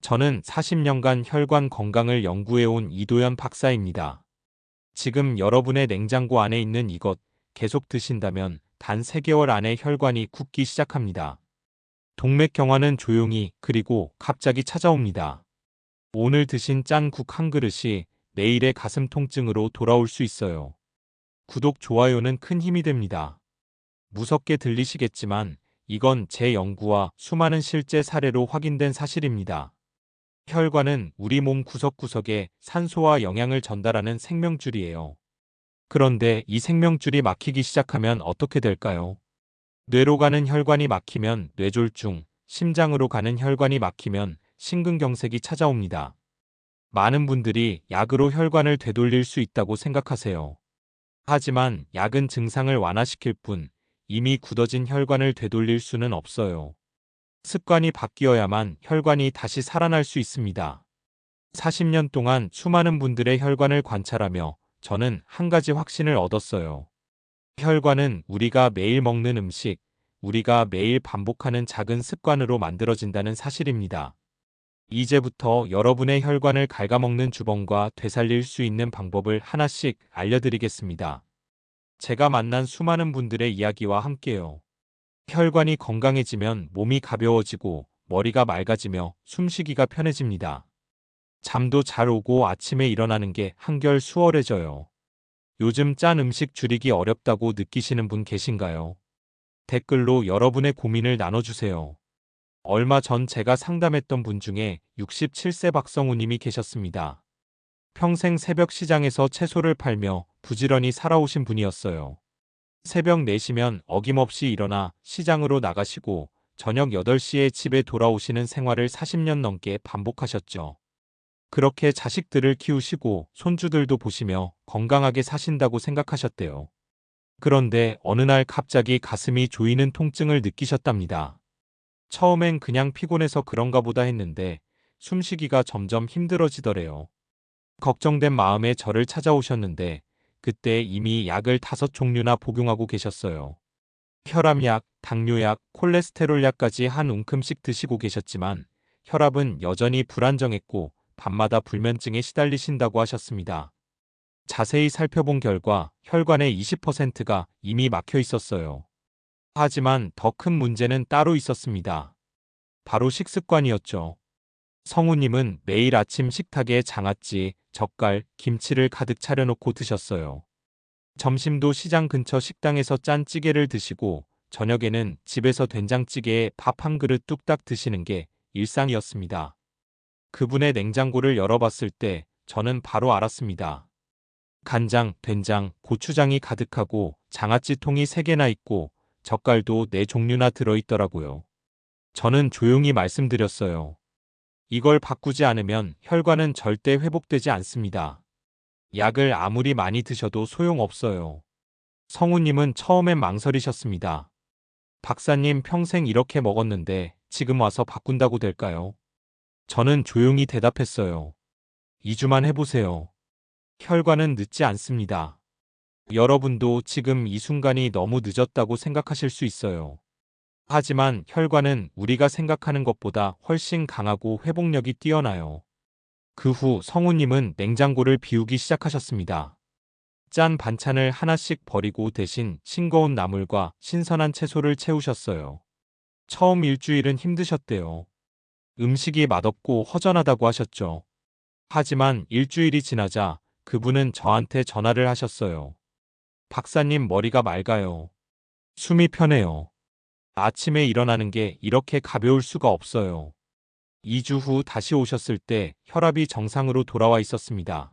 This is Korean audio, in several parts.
저는 40년간 혈관 건강을 연구해온 이도현 박사입니다. 지금 여러분의 냉장고 안에 있는 이것 계속 드신다면 단 3개월 안에 혈관이 굳기 시작합니다. 동맥경화는 조용히 그리고 갑자기 찾아옵니다. 오늘 드신 짠 국 한 그릇이 내일의 가슴 통증으로 돌아올 수 있어요. 구독, 좋아요는 큰 힘이 됩니다. 무섭게 들리시겠지만 이건 제 연구와 수많은 실제 사례로 확인된 사실입니다. 혈관은 우리 몸 구석구석에 산소와 영양을 전달하는 생명줄이에요. 그런데 이 생명줄이 막히기 시작하면 어떻게 될까요? 뇌로 가는 혈관이 막히면 뇌졸중, 심장으로 가는 혈관이 막히면 심근경색이 찾아옵니다. 많은 분들이 약으로 혈관을 되돌릴 수 있다고 생각하세요. 하지만 약은 증상을 완화시킬 뿐 이미 굳어진 혈관을 되돌릴 수는 없어요. 습관이 바뀌어야만 혈관이 다시 살아날 수 있습니다. 40년 동안 수많은 분들의 혈관을 관찰하며 저는 한 가지 확신을 얻었어요. 혈관은 우리가 매일 먹는 음식, 우리가 매일 반복하는 작은 습관으로 만들어진다는 사실입니다. 이제부터 여러분의 혈관을 갉아먹는 주범과 되살릴 수 있는 방법을 하나씩 알려드리겠습니다. 제가 만난 수많은 분들의 이야기와 함께요. 혈관이 건강해지면 몸이 가벼워지고 머리가 맑아지며 숨쉬기가 편해집니다. 잠도 잘 오고 아침에 일어나는 게 한결 수월해져요. 요즘 짠 음식 줄이기 어렵다고 느끼시는 분 계신가요? 댓글로 여러분의 고민을 나눠주세요. 얼마 전 제가 상담했던 분 중에 67세 박성우 님이 계셨습니다. 평생 새벽 시장에서 채소를 팔며 부지런히 살아오신 분이었어요. 새벽 4시면 어김없이 일어나 시장으로 나가시고 저녁 8시에 집에 돌아오시는 생활을 40년 넘게 반복하셨죠. 그렇게 자식들을 키우시고 손주들도 보시며 건강하게 사신다고 생각하셨대요. 그런데 어느 날 갑자기 가슴이 조이는 통증을 느끼셨답니다. 처음엔 그냥 피곤해서 그런가 보다 했는데 숨쉬기가 점점 힘들어지더래요. 걱정된 마음에 저를 찾아오셨는데 그때 이미 약을 5종류나 복용하고 계셨어요. 혈압약, 당뇨약, 콜레스테롤약까지 한 움큼씩 드시고 계셨지만 혈압은 여전히 불안정했고 밤마다 불면증에 시달리신다고 하셨습니다. 자세히 살펴본 결과 혈관의 20%가 이미 막혀 있었어요. 하지만 더 큰 문제는 따로 있었습니다. 바로 식습관이었죠. 성우님은 매일 아침 식탁에 장아찌, 젓갈, 김치를 가득 차려놓고 드셨어요. 점심도 시장 근처 식당에서 짠 찌개를 드시고 저녁에는 집에서 된장찌개에 밥 한 그릇 뚝딱 드시는 게 일상이었습니다. 그분의 냉장고를 열어봤을 때 저는 바로 알았습니다. 간장, 된장, 고추장이 가득하고 장아찌통이 3개나 있고 젓갈도 4종류나 들어있더라고요. 저는 조용히 말씀드렸어요. 이걸 바꾸지 않으면 혈관은 절대 회복되지 않습니다. 약을 아무리 많이 드셔도 소용없어요. 성우님은 처음엔 망설이셨습니다. 박사님, 평생 이렇게 먹었는데 지금 와서 바꾼다고 될까요? 저는 조용히 대답했어요. 2주만 해보세요. 혈관은 늦지 않습니다. 여러분도 지금 이 순간이 너무 늦었다고 생각하실 수 있어요. 하지만 혈관은 우리가 생각하는 것보다 훨씬 강하고 회복력이 뛰어나요. 그 후 성우님은 냉장고를 비우기 시작하셨습니다. 짠 반찬을 하나씩 버리고 대신 싱거운 나물과 신선한 채소를 채우셨어요. 처음 일주일은 힘드셨대요. 음식이 맛없고 허전하다고 하셨죠. 하지만 일주일이 지나자 그분은 저한테 전화를 하셨어요. 박사님, 머리가 맑아요. 숨이 편해요. 아침에 일어나는 게 이렇게 가벼울 수가 없어요. 2주 후 다시 오셨을 때 혈압이 정상으로 돌아와 있었습니다.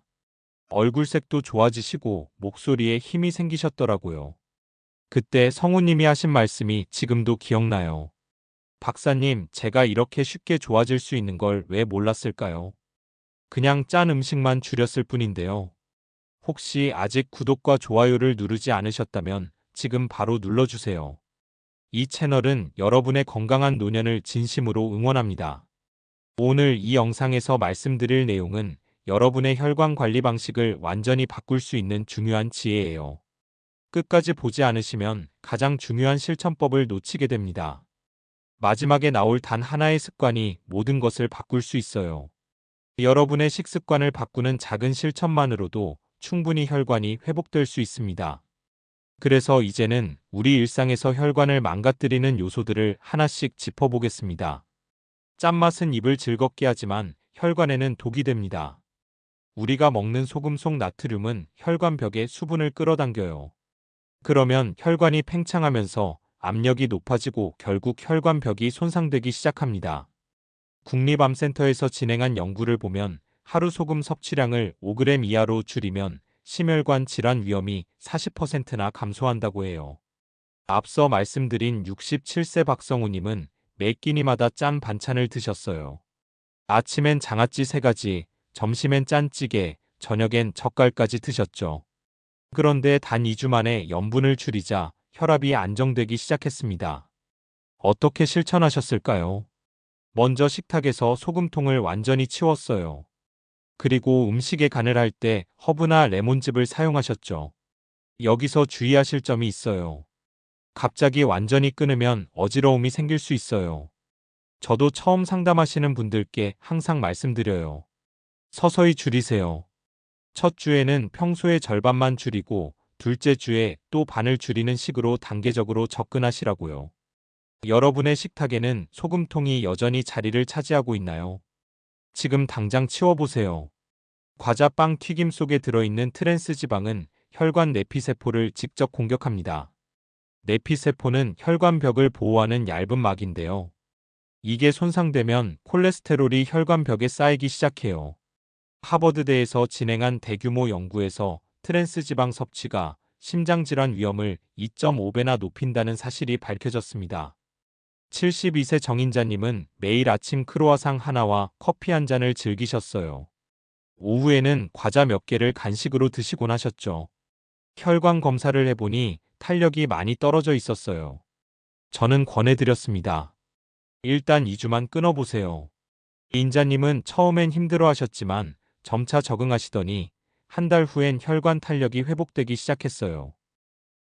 얼굴색도 좋아지시고 목소리에 힘이 생기셨더라고요. 그때 성우님이 하신 말씀이 지금도 기억나요. 박사님, 제가 이렇게 쉽게 좋아질 수 있는 걸 왜 몰랐을까요? 그냥 짠 음식만 줄였을 뿐인데요. 혹시 아직 구독과 좋아요를 누르지 않으셨다면 지금 바로 눌러주세요. 이 채널은 여러분의 건강한 노년을 진심으로 응원합니다. 오늘 이 영상에서 말씀드릴 내용은 여러분의 혈관 관리 방식을 완전히 바꿀 수 있는 중요한 지혜예요. 끝까지 보지 않으시면 가장 중요한 실천법을 놓치게 됩니다. 마지막에 나올 단 하나의 습관이 모든 것을 바꿀 수 있어요. 여러분의 식습관을 바꾸는 작은 실천만으로도 충분히 혈관이 회복될 수 있습니다. 그래서 이제는 우리 일상에서 혈관을 망가뜨리는 요소들을 하나씩 짚어보겠습니다. 짠맛은 입을 즐겁게 하지만 혈관에는 독이 됩니다. 우리가 먹는 소금 속 나트륨은 혈관벽에 수분을 끌어당겨요. 그러면 혈관이 팽창하면서 압력이 높아지고 결국 혈관벽이 손상되기 시작합니다. 국립암센터에서 진행한 연구를 보면 하루 소금 섭취량을 5g 이하로 줄이면 심혈관 질환 위험이 40%나 감소한다고 해요. 앞서 말씀드린 67세 박성우님은 매 끼니마다 짠 반찬을 드셨어요. 아침엔 장아찌 3가지, 점심엔 짠찌개, 저녁엔 젓갈까지 드셨죠. 그런데 단 2주 만에 염분을 줄이자 혈압이 안정되기 시작했습니다. 어떻게 실천하셨을까요? 먼저 식탁에서 소금통을 완전히 치웠어요. 그리고 음식에 간을 할 때 허브나 레몬즙을 사용하셨죠. 여기서 주의하실 점이 있어요. 갑자기 완전히 끊으면 어지러움이 생길 수 있어요. 저도 처음 상담하시는 분들께 항상 말씀드려요. 서서히 줄이세요. 첫 주에는 평소의 절반만 줄이고 둘째 주에 또 반을 줄이는 식으로 단계적으로 접근하시라고요. 여러분의 식탁에는 소금통이 여전히 자리를 차지하고 있나요? 지금 당장 치워보세요. 과자, 빵, 튀김 속에 들어있는 트랜스 지방은 혈관 내피세포를 직접 공격합니다. 내피세포는 혈관벽을 보호하는 얇은 막인데요. 이게 손상되면 콜레스테롤이 혈관벽에 쌓이기 시작해요. 하버드대에서 진행한 대규모 연구에서 트랜스 지방 섭취가 심장질환 위험을 2.5배나 높인다는 사실이 밝혀졌습니다. 72세 정인자님은 매일 아침 크로와상 하나와 커피 한 잔을 즐기셨어요. 오후에는 과자 몇 개를 간식으로 드시곤 하셨죠. 혈관 검사를 해보니 탄력이 많이 떨어져 있었어요. 저는 권해드렸습니다. 일단 2주만 끊어보세요. 인자님은 처음엔 힘들어하셨지만 점차 적응하시더니 한 달 후엔 혈관 탄력이 회복되기 시작했어요.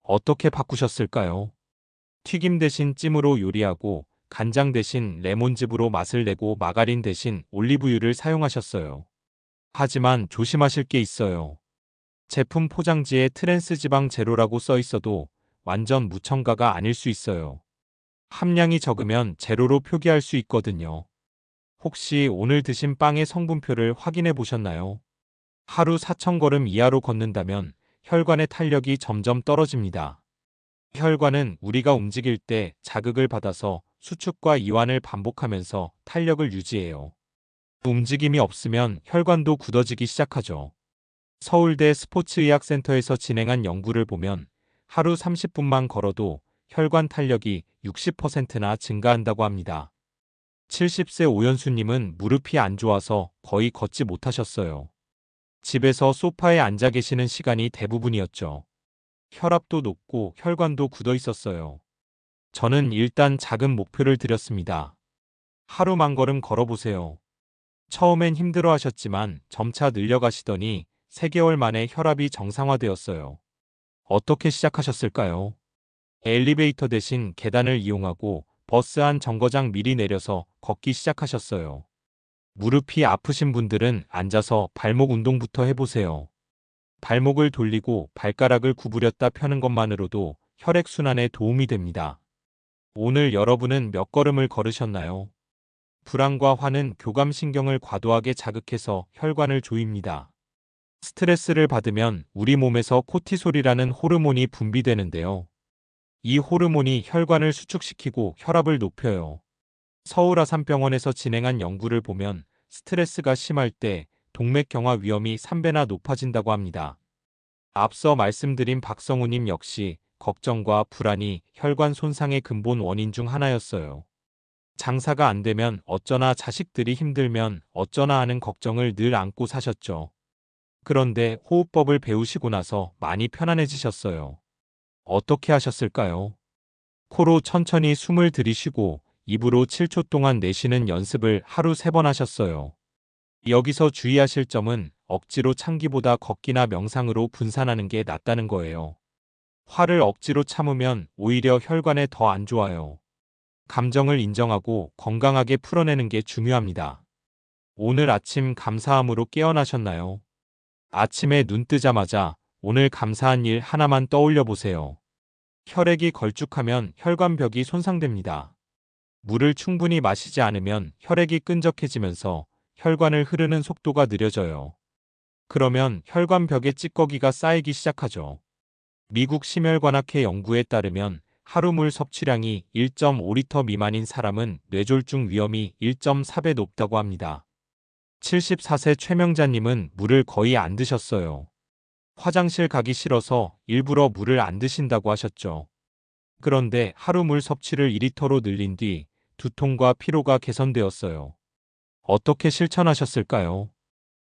어떻게 바꾸셨을까요? 튀김 대신 찜으로 요리하고 간장 대신 레몬즙으로 맛을 내고 마가린 대신 올리브유를 사용하셨어요. 하지만 조심하실 게 있어요. 제품 포장지에 트랜스 지방 제로라고 써 있어도 완전 무첨가가 아닐 수 있어요. 함량이 적으면 제로로 표기할 수 있거든요. 혹시 오늘 드신 빵의 성분표를 확인해 보셨나요? 하루 4,000걸음 이하로 걷는다면 혈관의 탄력이 점점 떨어집니다. 혈관은 우리가 움직일 때 자극을 받아서 수축과 이완을 반복하면서 탄력을 유지해요. 움직임이 없으면 혈관도 굳어지기 시작하죠. 서울대 스포츠의학센터에서 진행한 연구를 보면 하루 30분만 걸어도 혈관 탄력이 60%나 증가한다고 합니다. 70세 오연수님은 무릎이 안 좋아서 거의 걷지 못하셨어요. 집에서 소파에 앉아 계시는 시간이 대부분이었죠. 혈압도 높고 혈관도 굳어 있었어요. 저는 일단 작은 목표를 드렸습니다. 하루 10,000걸음 걸어보세요. 처음엔 힘들어 하셨지만 점차 늘려가시더니 3개월 만에 혈압이 정상화되었어요. 어떻게 시작하셨을까요? 엘리베이터 대신 계단을 이용하고 버스 안 정거장 미리 내려서 걷기 시작하셨어요. 무릎이 아프신 분들은 앉아서 발목 운동부터 해보세요. 발목을 돌리고 발가락을 구부렸다 펴는 것만으로도 혈액순환에 도움이 됩니다. 오늘 여러분은 몇 걸음을 걸으셨나요? 불안과 화는 교감신경을 과도하게 자극해서 혈관을 조입니다. 스트레스를 받으면 우리 몸에서 코티솔이라는 호르몬이 분비되는데요. 이 호르몬이 혈관을 수축시키고 혈압을 높여요. 서울아산병원에서 진행한 연구를 보면 스트레스가 심할 때 동맥경화 위험이 3배나 높아진다고 합니다. 앞서 말씀드린 박성우님 역시 걱정과 불안이 혈관 손상의 근본 원인 중 하나였어요. 장사가 안 되면 어쩌나, 자식들이 힘들면 어쩌나 하는 걱정을 늘 안고 사셨죠. 그런데 호흡법을 배우시고 나서 많이 편안해지셨어요. 어떻게 하셨을까요? 코로 천천히 숨을 들이쉬고 입으로 7초 동안 내쉬는 연습을 하루 3번 하셨어요. 여기서 주의하실 점은 억지로 참기보다 걷기나 명상으로 분산하는 게 낫다는 거예요. 화를 억지로 참으면 오히려 혈관에 더 안 좋아요. 감정을 인정하고 건강하게 풀어내는 게 중요합니다. 오늘 아침 감사함으로 깨어나셨나요? 아침에 눈 뜨자마자 오늘 감사한 일 하나만 떠올려 보세요. 혈액이 걸쭉하면 혈관벽이 손상됩니다. 물을 충분히 마시지 않으면 혈액이 끈적해지면서 혈관을 흐르는 속도가 느려져요. 그러면 혈관벽에 찌꺼기가 쌓이기 시작하죠. 미국 심혈관학회 연구에 따르면 하루 물 섭취량이 1.5리터 미만인 사람은 뇌졸중 위험이 1.4배 높다고 합니다. 74세 최명자님은 물을 거의 안 드셨어요. 화장실 가기 싫어서 일부러 물을 안 드신다고 하셨죠. 그런데 하루 물 섭취를 2리터로 늘린 뒤 두통과 피로가 개선되었어요. 어떻게 실천하셨을까요?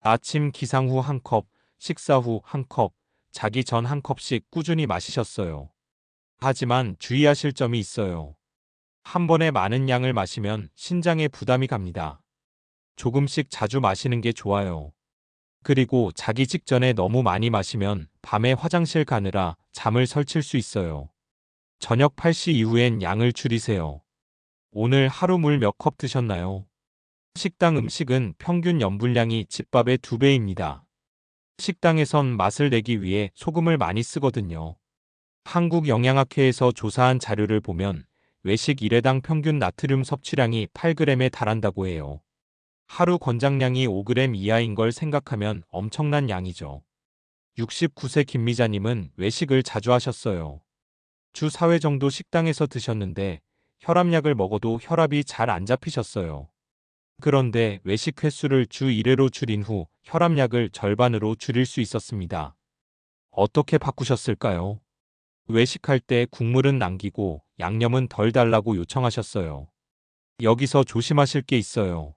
아침 기상 후 한 컵, 식사 후 한 컵, 자기 전 한 컵씩 꾸준히 마시셨어요. 하지만 주의하실 점이 있어요. 한 번에 많은 양을 마시면 신장에 부담이 갑니다. 조금씩 자주 마시는 게 좋아요. 그리고 자기 직전에 너무 많이 마시면 밤에 화장실 가느라 잠을 설칠 수 있어요. 저녁 8시 이후엔 양을 줄이세요. 오늘 하루 물 몇 컵 드셨나요? 식당 음식은 평균 염분량이 집밥의 2배입니다. 식당에선 맛을 내기 위해 소금을 많이 쓰거든요. 한국영양학회에서 조사한 자료를 보면 외식 1회당 평균 나트륨 섭취량이 8g에 달한다고 해요. 하루 권장량이 5g 이하인 걸 생각하면 엄청난 양이죠. 69세 김미자님은 외식을 자주 하셨어요. 주 4회 정도 식당에서 드셨는데 혈압약을 먹어도 혈압이 잘 안 잡히셨어요. 그런데 외식 횟수를 주 1회로 줄인 후 혈압약을 절반으로 줄일 수 있었습니다. 어떻게 바꾸셨을까요? 외식할 때 국물은 남기고 양념은 덜 달라고 요청하셨어요. 여기서 조심하실 게 있어요.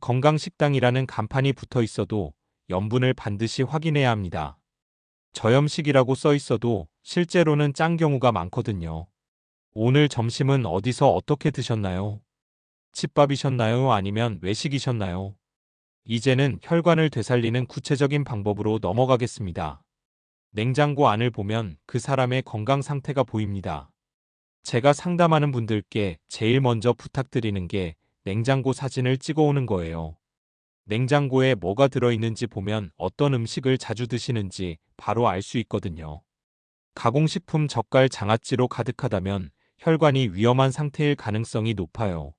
건강식당이라는 간판이 붙어 있어도 염분을 반드시 확인해야 합니다. 저염식이라고 써 있어도 실제로는 짠 경우가 많거든요. 오늘 점심은 어디서 어떻게 드셨나요? 집밥이셨나요? 아니면 외식이셨나요? 이제는 혈관을 되살리는 구체적인 방법으로 넘어가겠습니다. 냉장고 안을 보면 그 사람의 건강 상태가 보입니다. 제가 상담하는 분들께 제일 먼저 부탁드리는 게 냉장고 사진을 찍어 오는 거예요. 냉장고에 뭐가 들어있는지 보면 어떤 음식을 자주 드시는지 바로 알 수 있거든요. 가공식품 젓갈 장아찌로 가득하다면 혈관이 위험한 상태일 가능성이 높아요.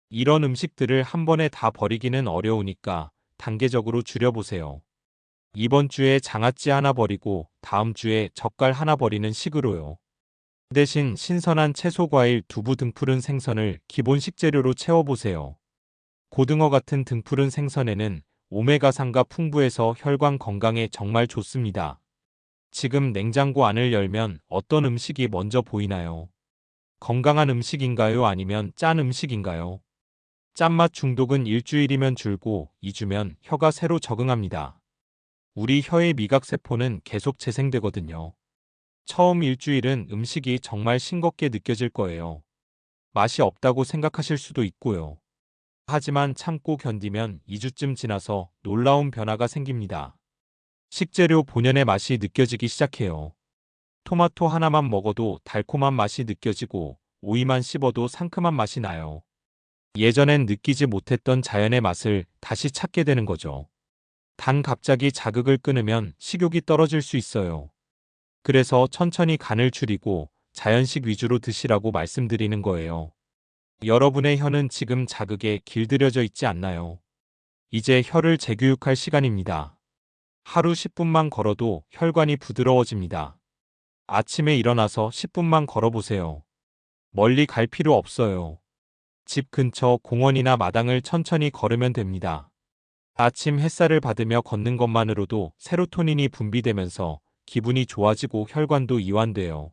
이런 음식들을 한 번에 다 버리기는 어려우니까 단계적으로 줄여보세요. 이번 주에 장아찌 하나 버리고 다음 주에 젓갈 하나 버리는 식으로요. 대신 신선한 채소, 과일, 두부, 등푸른 생선을 기본 식재료로 채워보세요. 고등어 같은 등푸른 생선에는 오메가3가 풍부해서 혈관 건강에 정말 좋습니다. 지금 냉장고 안을 열면 어떤 음식이 먼저 보이나요? 건강한 음식인가요? 아니면 짠 음식인가요? 짠맛 중독은 일주일이면 줄고 2주면 혀가 새로 적응합니다. 우리 혀의 미각세포는 계속 재생되거든요. 처음 일주일은 음식이 정말 싱겁게 느껴질 거예요. 맛이 없다고 생각하실 수도 있고요. 하지만 참고 견디면 2주쯤 지나서 놀라운 변화가 생깁니다. 식재료 본연의 맛이 느껴지기 시작해요. 토마토 하나만 먹어도 달콤한 맛이 느껴지고 오이만 씹어도 상큼한 맛이 나요. 예전엔 느끼지 못했던 자연의 맛을 다시 찾게 되는 거죠. 단 갑자기 자극을 끊으면 식욕이 떨어질 수 있어요. 그래서 천천히 간을 줄이고 자연식 위주로 드시라고 말씀드리는 거예요. 여러분의 혀는 지금 자극에 길들여져 있지 않나요? 이제 혀를 재교육할 시간입니다. 하루 10분만 걸어도 혈관이 부드러워집니다. 아침에 일어나서 10분만 걸어보세요. 멀리 갈 필요 없어요. 집 근처 공원이나 마당을 천천히 걸으면 됩니다. 아침 햇살을 받으며 걷는 것만으로도 세로토닌이 분비되면서 기분이 좋아지고 혈관도 이완돼요.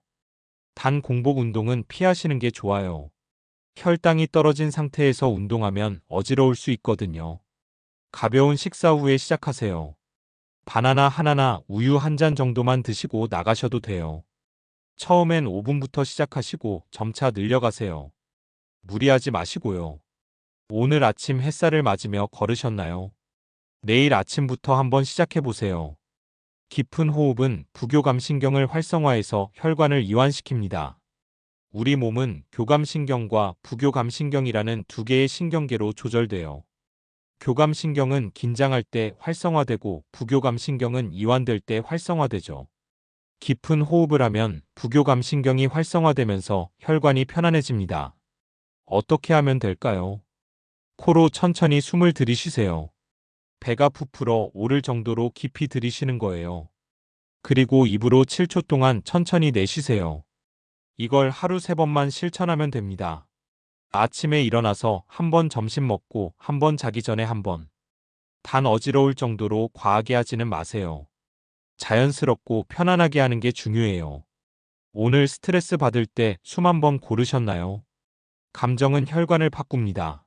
단 공복 운동은 피하시는 게 좋아요. 혈당이 떨어진 상태에서 운동하면 어지러울 수 있거든요. 가벼운 식사 후에 시작하세요. 바나나 하나나 우유 한 잔 정도만 드시고 나가셔도 돼요. 처음엔 5분부터 시작하시고 점차 늘려가세요. 무리하지 마시고요. 오늘 아침 햇살을 맞으며 걸으셨나요? 내일 아침부터 한번 시작해보세요. 깊은 호흡은 부교감신경을 활성화해서 혈관을 이완시킵니다. 우리 몸은 교감신경과 부교감신경이라는 두 개의 신경계로 조절돼요. 교감신경은 긴장할 때 활성화되고 부교감신경은 이완될 때 활성화되죠. 깊은 호흡을 하면 부교감신경이 활성화되면서 혈관이 편안해집니다. 어떻게 하면 될까요? 코로 천천히 숨을 들이쉬세요. 배가 부풀어 오를 정도로 깊이 들이쉬는 거예요. 그리고 입으로 7초 동안 천천히 내쉬세요. 이걸 하루 3번만 실천하면 됩니다. 아침에 일어나서 한 번 점심 먹고 한 번 자기 전에 한 번. 단 어지러울 정도로 과하게 하지는 마세요. 자연스럽고 편안하게 하는 게 중요해요. 오늘 스트레스 받을 때 숨 한 번 고르셨나요? 감정은 혈관을 바꿉니다.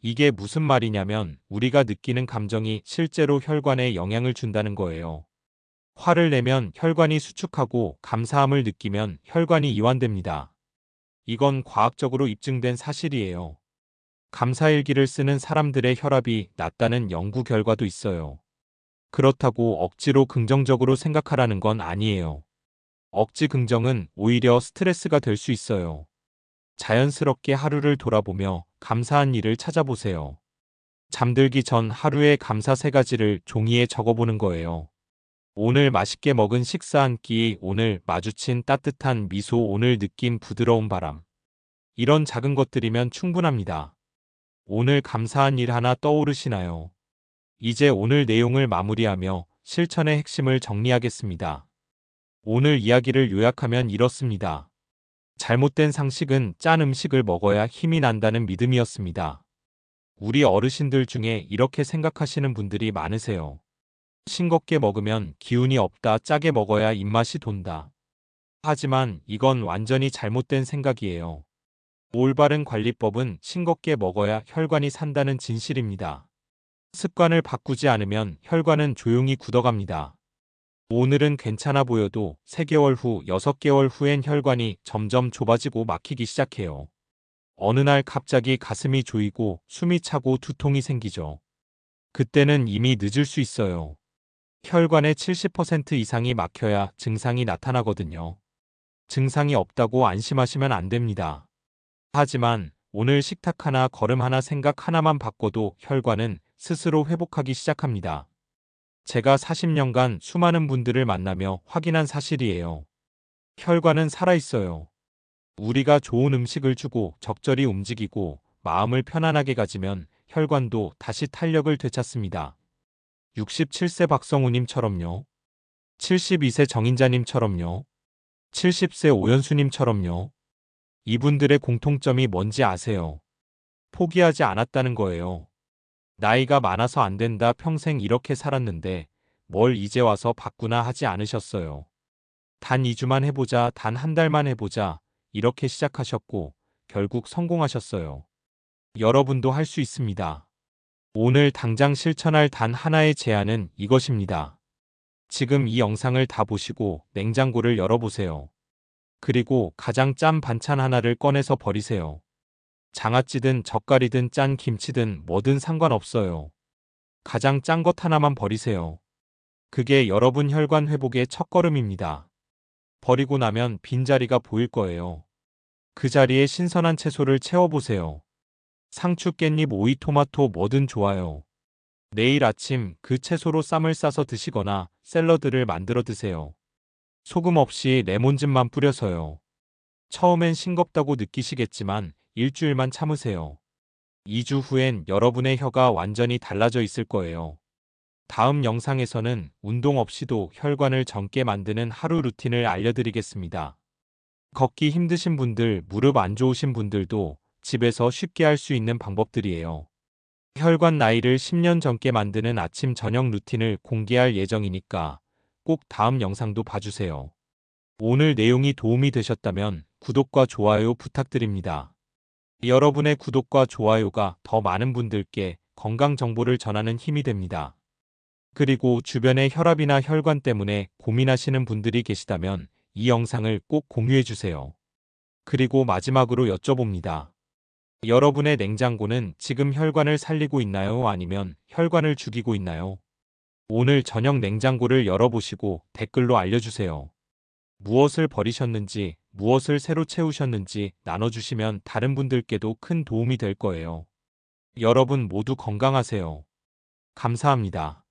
이게 무슨 말이냐면 우리가 느끼는 감정이 실제로 혈관에 영향을 준다는 거예요. 화를 내면 혈관이 수축하고 감사함을 느끼면 혈관이 이완됩니다. 이건 과학적으로 입증된 사실이에요. 감사일기를 쓰는 사람들의 혈압이 낮다는 연구 결과도 있어요. 그렇다고 억지로 긍정적으로 생각하라는 건 아니에요. 억지 긍정은 오히려 스트레스가 될 수 있어요. 자연스럽게 하루를 돌아보며 감사한 일을 찾아보세요. 잠들기 전 하루의 감사 3가지를 종이에 적어보는 거예요. 오늘 맛있게 먹은 식사 한 끼, 오늘 마주친 따뜻한 미소, 오늘 느낀 부드러운 바람. 이런 작은 것들이면 충분합니다. 오늘 감사한 일 하나 떠오르시나요? 이제 오늘 내용을 마무리하며 실천의 핵심을 정리하겠습니다. 오늘 이야기를 요약하면 이렇습니다. 잘못된 상식은 짠 음식을 먹어야 힘이 난다는 믿음이었습니다. 우리 어르신들 중에 이렇게 생각하시는 분들이 많으세요. 싱겁게 먹으면 기운이 없다, 짜게 먹어야 입맛이 돈다. 하지만 이건 완전히 잘못된 생각이에요. 올바른 관리법은 싱겁게 먹어야 혈관이 산다는 진실입니다. 습관을 바꾸지 않으면 혈관은 조용히 굳어갑니다. 오늘은 괜찮아 보여도 3개월 후, 6개월 후엔 혈관이 점점 좁아지고 막히기 시작해요. 어느 날 갑자기 가슴이 조이고 숨이 차고 두통이 생기죠. 그때는 이미 늦을 수 있어요. 혈관의 70% 이상이 막혀야 증상이 나타나거든요. 증상이 없다고 안심하시면 안 됩니다. 하지만 오늘 식탁 하나, 걸음 하나, 생각 하나만 바꿔도 혈관은 스스로 회복하기 시작합니다. 제가 40년간 수많은 분들을 만나며 확인한 사실이에요. 혈관은 살아있어요. 우리가 좋은 음식을 주고 적절히 움직이고 마음을 편안하게 가지면 혈관도 다시 탄력을 되찾습니다. 67세 박성우님처럼요. 72세 정인자님처럼요. 70세 오연수님처럼요. 이분들의 공통점이 뭔지 아세요? 포기하지 않았다는 거예요. 나이가 많아서 안 된다, 평생 이렇게 살았는데 뭘 이제 와서 바꾸나 하지 않으셨어요. 단 2주만 해보자, 단 한 달만 해보자, 이렇게 시작하셨고 결국 성공하셨어요. 여러분도 할 수 있습니다. 오늘 당장 실천할 단 하나의 제안은 이것입니다. 지금 이 영상을 다 보시고 냉장고를 열어보세요. 그리고 가장 짠 반찬 하나를 꺼내서 버리세요. 장아찌든 젓갈이든 짠 김치든 뭐든 상관없어요. 가장 짠 것 하나만 버리세요. 그게 여러분 혈관 회복의 첫걸음입니다. 버리고 나면 빈자리가 보일 거예요. 그 자리에 신선한 채소를 채워보세요. 상추, 깻잎, 오이, 토마토 뭐든 좋아요. 내일 아침 그 채소로 쌈을 싸서 드시거나 샐러드를 만들어 드세요. 소금 없이 레몬즙만 뿌려서요. 처음엔 싱겁다고 느끼시겠지만 일주일만 참으세요. 2주 후엔 여러분의 혀가 완전히 달라져 있을 거예요. 다음 영상에서는 운동 없이도 혈관을 젊게 만드는 하루 루틴을 알려드리겠습니다. 걷기 힘드신 분들, 무릎 안 좋으신 분들도 집에서 쉽게 할 수 있는 방법들이에요. 혈관 나이를 10년 젊게 만드는 아침 저녁 루틴을 공개할 예정이니까 꼭 다음 영상도 봐주세요. 오늘 내용이 도움이 되셨다면 구독과 좋아요 부탁드립니다. 여러분의 구독과 좋아요가 더 많은 분들께 건강 정보를 전하는 힘이 됩니다. 그리고 주변에 혈압이나 혈관 때문에 고민하시는 분들이 계시다면 이 영상을 꼭 공유해주세요. 그리고 마지막으로 여쭤봅니다. 여러분의 냉장고는 지금 혈관을 살리고 있나요? 아니면 혈관을 죽이고 있나요? 오늘 저녁 냉장고를 열어보시고 댓글로 알려주세요. 무엇을 버리셨는지, 무엇을 새로 채우셨는지 나눠주시면 다른 분들께도 큰 도움이 될 거예요. 여러분 모두 건강하세요. 감사합니다.